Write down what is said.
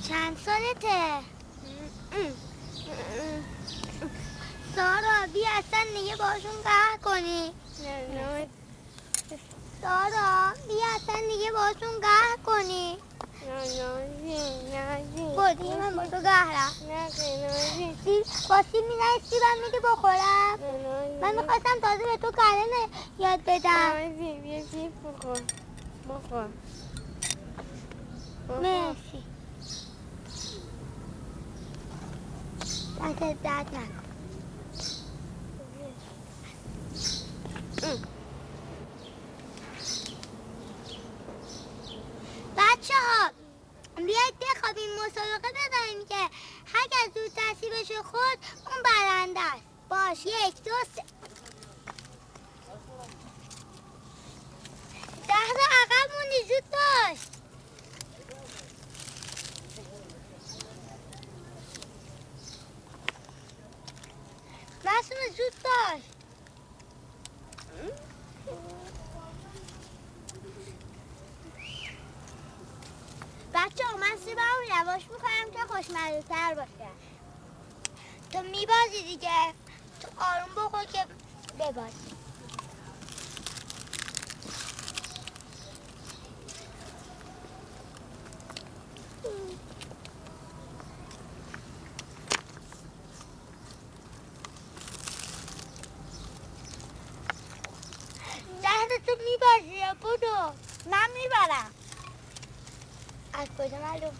چند سالته؟ سارا بیا اصلا دیگه باشون قهر کنی. نه سارا بیا اصلا دیگه باشون قهر کنی. بودی من با تو قهرم. با سیب میزنی سیبم میدی بخورم. من میخواستم تازه به تو کلمه یاد بدم. بیا سیب بخور. مرسی. دستت درد نکن. بچه ها بیاید بخوابیم مسابقه بذاریم که هر کس زود تصیبش خورد اون برنده است. باش 1 2 3 10 عقب موندی زود باش. مسئول زود باش. بچه ها من سیبم یواش میکنم که خوشمزه تر باشه. تو میبازی دیگه. تو آروم بخور که ببازی. دست تو میبازی یا بودو؟ من میبرم. از کجا معلوم؟